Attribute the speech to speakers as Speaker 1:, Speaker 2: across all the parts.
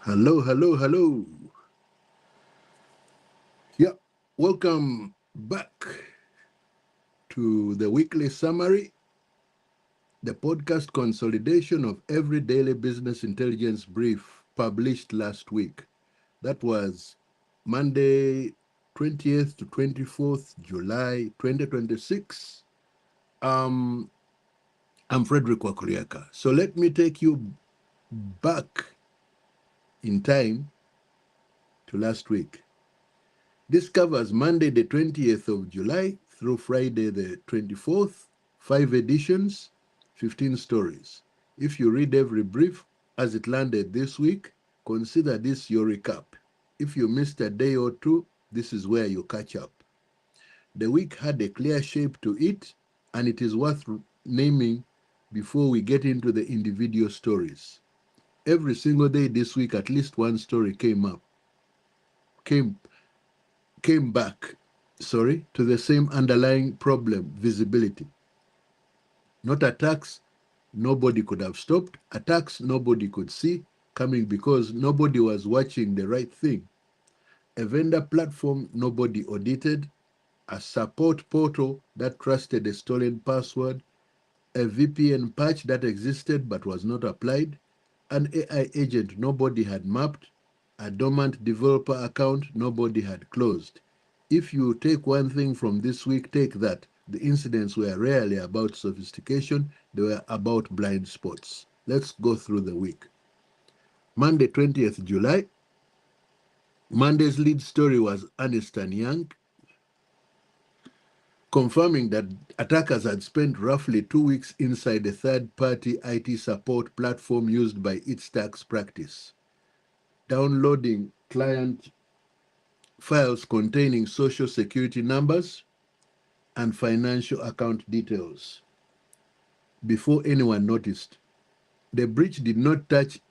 Speaker 1: Hello, hello, hello. Yeah, welcome back to the weekly summary, the podcast consolidation of every daily business intelligence brief published last week. That was Monday, 20th to 24th July 2026. Um, I'm Frederick Wakuriaka. So let me take you back in time to last week. This covers Monday, the 20th of July through Friday, the 24th, 5 editions, 15 stories. If you read every brief as it landed this week, consider this your recap. If you missed a day or two, this is where you catch up. The week had a clear shape to it, and it is worth naming before we get into the individual stories. Every single day this week, at least one story came came back, to the same underlying problem, visibility. Not attacks nobody could have stopped, attacks nobody could see coming because nobody was watching the right thing. A vendor platform nobody audited, a support portal that trusted a stolen password, a VPN patch that existed but was not applied, an AI agent nobody had mapped, a dormant developer account nobody had closed. If you take one thing from this week, take that. The incidents were rarely about sophistication, they were about blind spots. Let's go through the week. Monday, 20th July. Monday's lead story was Ernest and Young, confirming that attackers had spent roughly 2 weeks inside a third-party IT support platform used by its tax practice, downloading client files containing social security numbers and financial account details before anyone noticed. The breach did not touch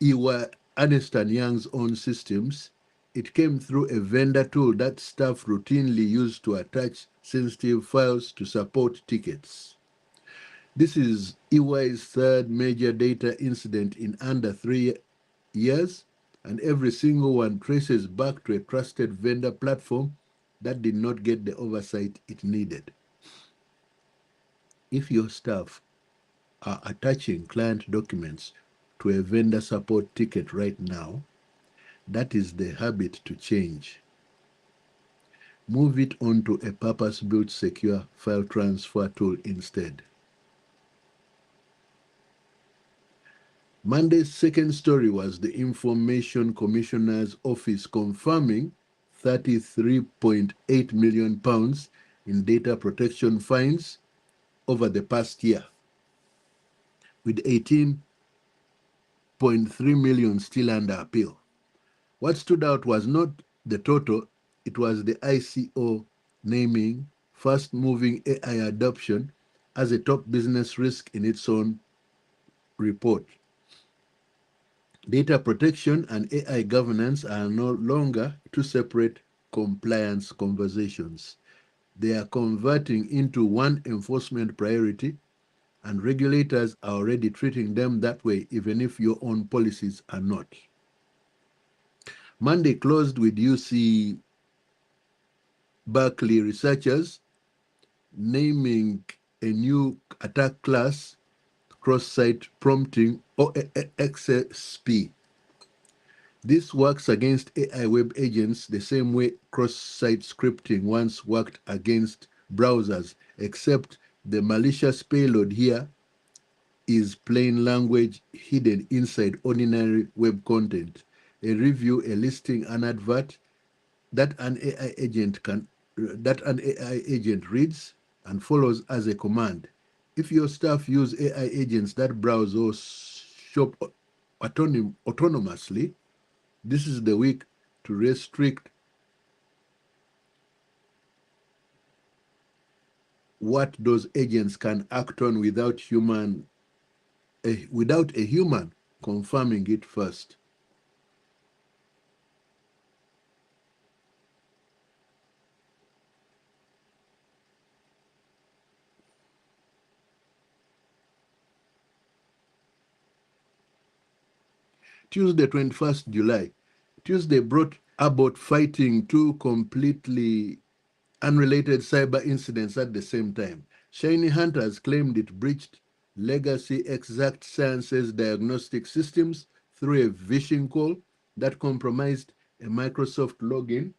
Speaker 1: Ernst& Young's own systems. It came through a vendor tool that staff routinely use to attach sensitive files to support tickets. This is EY's third major data incident in under 3 years, and every single one traces back to a trusted vendor platform that did not get the oversight it needed. If your staff are attaching client documents to a vendor support ticket right now, that is the habit to change. Move it onto a purpose-built secure file transfer tool instead. Monday's second story was the Information Commissioner's Office confirming £33.8 million in data protection fines over the past year, with 18.3 million still under appeal. What stood out was not the total, it was the ICO naming fast-moving AI adoption as a top business risk in its own report. Data protection and AI governance are no longer two separate compliance conversations. They are converting into one enforcement priority, and regulators are already treating them that way, even if your own policies are not. Monday closed with UC Berkeley researchers naming a new attack class, cross-site prompting, or XSP. This works against AI web agents the same way cross-site scripting once worked against browsers, except the malicious payload here is plain language hidden inside ordinary web content. A review, a listing, an advert that an AI agent reads and follows as a command. If your staff use AI agents that browse or shop autonomously, this is the week to restrict what those agents can act on without a human confirming it first. Tuesday, 21st July. Tuesday brought about fighting two completely unrelated cyber incidents at the same time. Shiny Hunters claimed it breached legacy Exact Sciences diagnostic systems through a phishing call that compromised a Microsoft login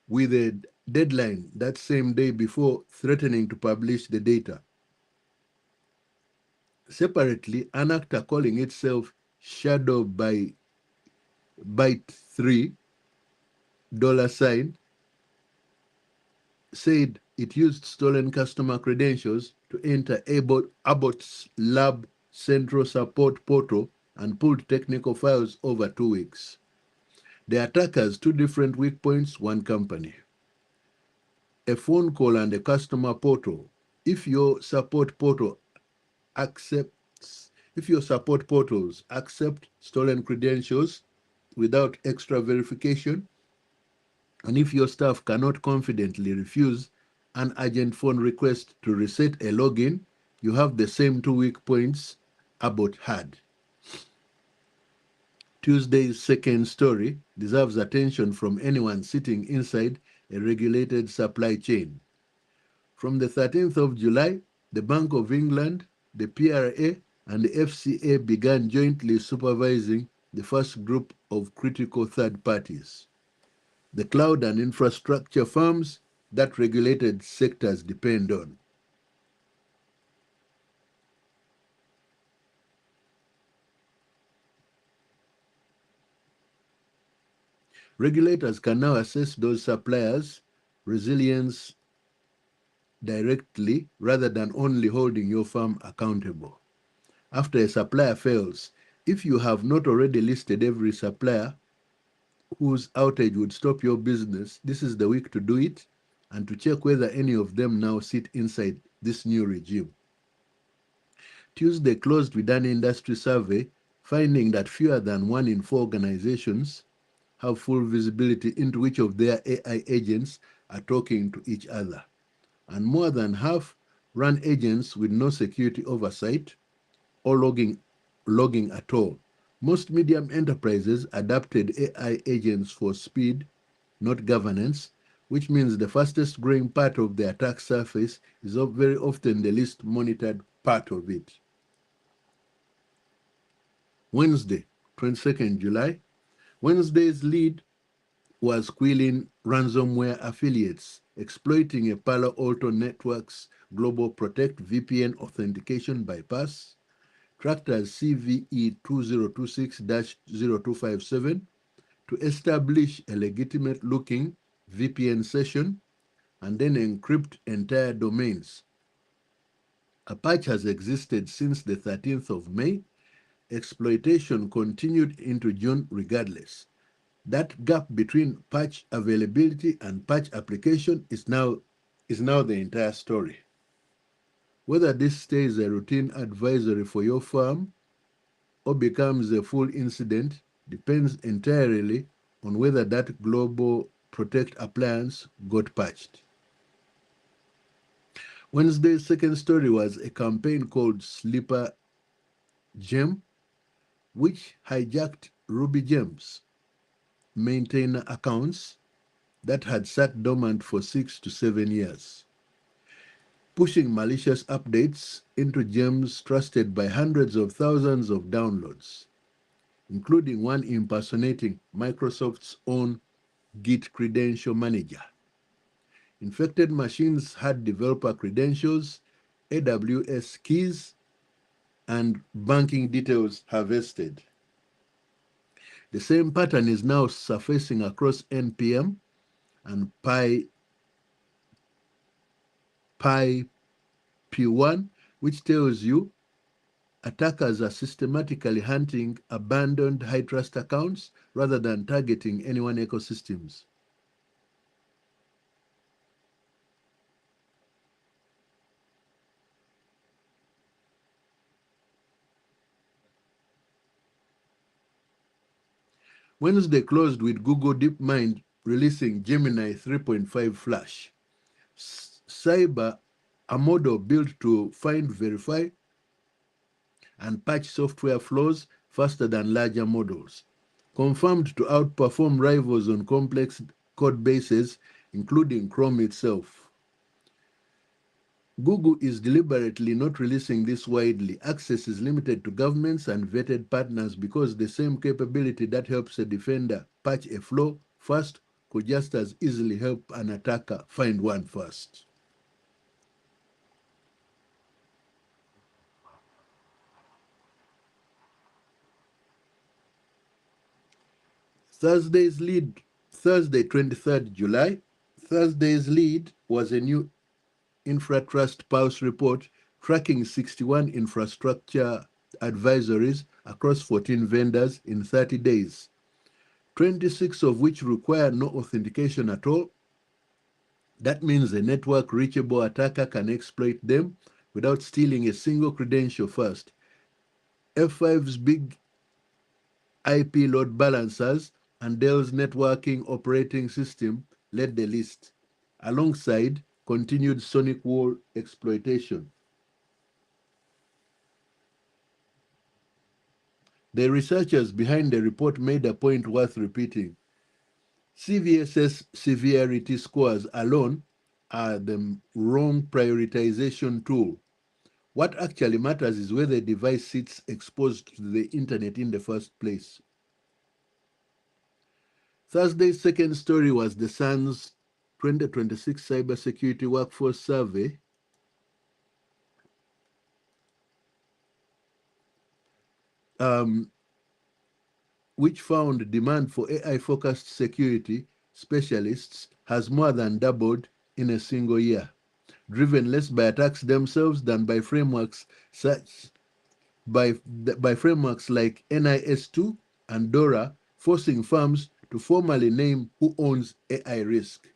Speaker 1: with a deadline that same day before threatening to publish the data. Separately, an actor calling itself Shadow by Byte 3 $sign said it used stolen customer credentials to enter Abbott's lab central support portal and pulled technical files over 2 weeks. The attackers, two different weak points, one company. A phone call and a customer portal. If your support portal if your support portals accept stolen credentials without extra verification, and if your staff cannot confidently refuse an urgent phone request to reset a login, you have the same 2 weak points Abbott had. Tuesday's second story deserves attention from anyone sitting inside a regulated supply chain. From the 13th of July, the Bank of England, the PRA, and the FCA began jointly supervising the first group of critical third parties, the cloud and infrastructure firms that regulated sectors depend on. Regulators can now assess those suppliers' resilience directly rather than only holding your firm accountable. After a supplier fails, if you have not already listed every supplier whose outage would stop your business, this is the week to do it and to check whether any of them now sit inside this new regime. Tuesday closed with an industry survey finding that fewer than 1 in 4 organizations have full visibility into which of their AI agents are talking to each other, and more than half run agents with no security oversight or logging at all. Most medium enterprises adapted AI agents for speed, not governance, which means the fastest growing part of the attack surface is very often the least monitored part of it. Wednesday, 22nd July. Wednesday's lead was quelling ransomware affiliates, exploiting a Palo Alto Network's Global Protect VPN authentication bypass, tracked as CVE 2026-0257, to establish a legitimate-looking VPN session and then encrypt entire domains. A patch has existed since the 13th of May. Exploitation continued into June regardless. That gap between patch availability and patch application is now the entire story. Whether this stays a routine advisory for your firm or becomes a full incident depends entirely on whether that global Protect appliance got patched. Wednesday's second story was a campaign called Sleeper Gem, which hijacked Ruby Gems maintainer accounts that had sat dormant for 6 to 7 years, pushing malicious updates into gems trusted by hundreds of thousands of downloads, including one impersonating Microsoft's own Git credential manager. Infected machines had developer credentials, AWS keys, and banking details harvested. The same pattern is now surfacing across NPM and P1, which tells you attackers are systematically hunting abandoned high-trust accounts rather than targeting anyone ecosystems. Wednesday closed with Google DeepMind releasing Gemini 3.5 Flash. Cyber, a model built to find, verify, and patch software flaws, faster than larger models, confirmed to outperform rivals on complex code bases, including Chrome itself. Google is deliberately not releasing this widely. Access is limited to governments and vetted partners because the same capability that helps a defender patch a flaw first could just as easily help an attacker find one first. Thursday, 23rd July. Thursday's lead was a new InfraTrust Pulse report tracking 61 infrastructure advisories across 14 vendors in 30 days, 26 of which require no authentication at all. That means a network reachable attacker can exploit them without stealing a single credential first. F5's big IP load balancers and Dell's networking operating system led the list, alongside continued sonic wall exploitation. The researchers behind the report made a point worth repeating. CVSS severity scores alone are the wrong prioritization tool. What actually matters is where the device sits exposed to the internet in the first place. Thursday's second story was the Sun's 2026 Cybersecurity Workforce Survey, which found demand for AI-focused security specialists has more than doubled in a single year, driven less by attacks themselves than by frameworks frameworks like NIS2 and DORA, forcing firms to formally name who owns AI risk.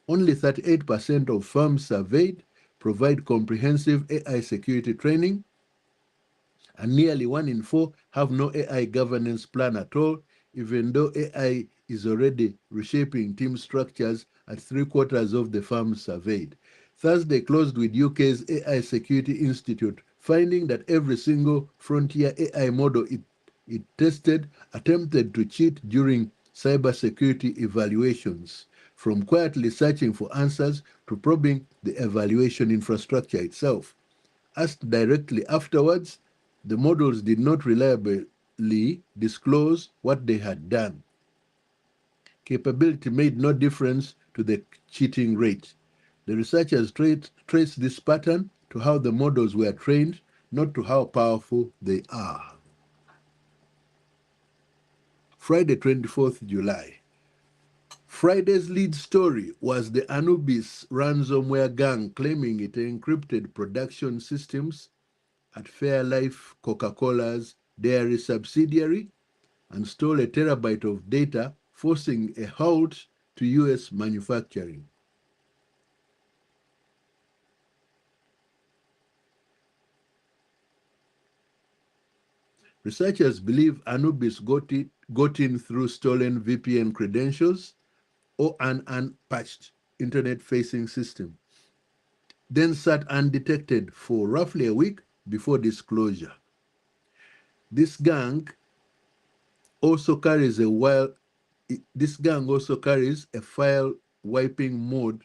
Speaker 1: Only 38% of firms surveyed provide comprehensive AI security training, and nearly 1 in 4 have no AI governance plan at all, even though AI is already reshaping team structures at 3/4 of the firms surveyed. Thursday closed with UK's AI Security Institute finding that every single frontier AI model it tested attempted to cheat during cybersecurity evaluations, from quietly searching for answers to probing the evaluation infrastructure itself. Asked directly afterwards, the models did not reliably disclose what they had done. Capability made no difference to the cheating rate. The researchers traced this pattern to how the models were trained, not to how powerful they are. Friday, 24th July. Friday's lead story was the Anubis ransomware gang claiming it encrypted production systems at Fairlife Coca-Cola's dairy subsidiary and stole a terabyte of data, forcing a halt to US manufacturing. Researchers believe Anubis got in through stolen VPN credentials or an unpatched internet-facing system, then sat undetected for roughly a week before disclosure. This gang also carries a file wiping mode,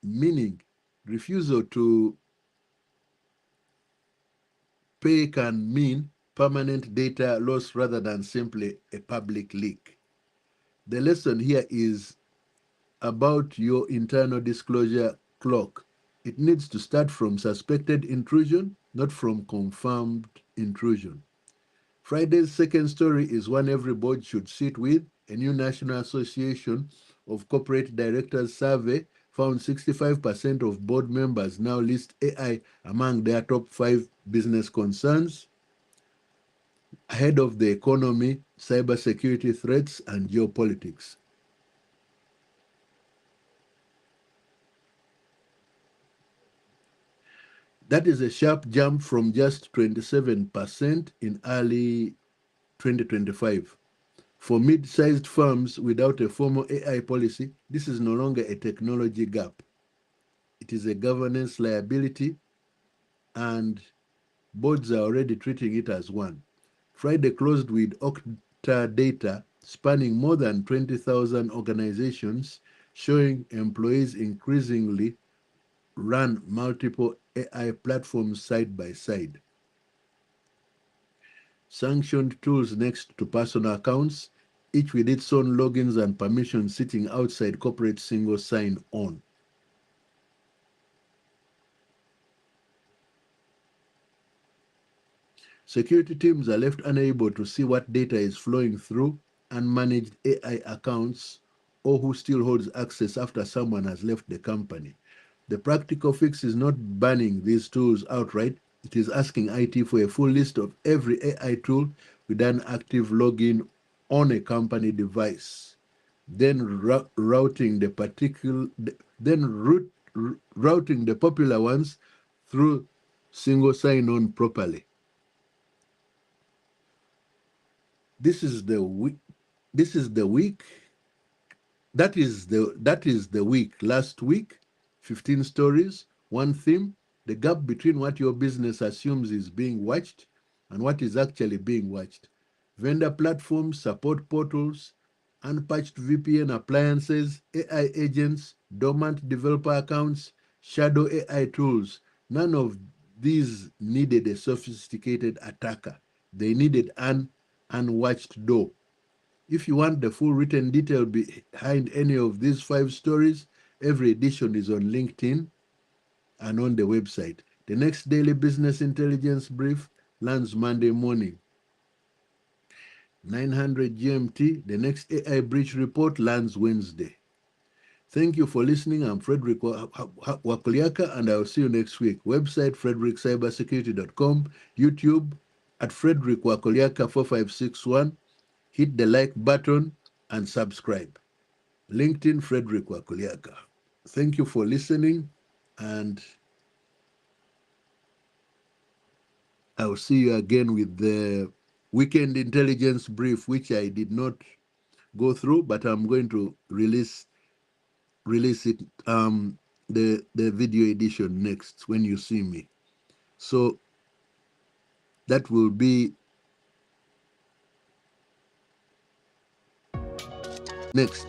Speaker 1: meaning refusal to pay can mean permanent data loss rather than simply a public leak. The lesson here is about your internal disclosure clock. It needs to start from suspected intrusion, not from confirmed intrusion. Friday's second story is one every board should sit with. A new National Association of Corporate Directors survey found 65% of board members now list AI among their top 5 business concerns, ahead of the economy, cybersecurity threats, and geopolitics. That is a sharp jump from just 27% in early 2025. For mid-sized firms without a formal AI policy, this is no longer a technology gap. It is a governance liability, and boards are already treating it as one. Friday closed with Okta data spanning more than 20,000 organizations, showing employees increasingly run multiple AI platforms side by side. Sanctioned tools next to personal accounts, each with its own logins and permissions sitting outside corporate single sign-on. Security teams are left unable to see what data is flowing through unmanaged AI accounts or who still holds access after someone has left the company. The practical fix is not banning these tools outright. It is asking IT for a full list of every AI tool with an active login on a company device, then routing the routing the popular ones through single sign-on properly. This is the week. This is the week. That is the week. Last week, 15 stories, one theme, the gap between what your business assumes is being watched and what is actually being watched. Vendor platforms, support portals, unpatched VPN appliances, AI agents, dormant developer accounts, shadow AI tools. None of these needed a sophisticated attacker. They needed an unwatched door. If you want the full written detail behind any of these 5 stories, every edition is on LinkedIn and on the website. The next daily business intelligence brief lands Monday morning, 900 GMT. The next AI breach report lands Wednesday. Thank you for listening. I'm Frederick Wakuliaka, and I'll see you next week. Website, frederickcybersecurity.com. YouTube, at Frederick Wakuliaka 4561. Hit the like button and subscribe. LinkedIn, Frederick Wakuliaka. Thank you for listening, and I'll see you again with the weekend intelligence brief, which I did not go through, but I'm going to release it, the video edition next when you see me. So that will be next.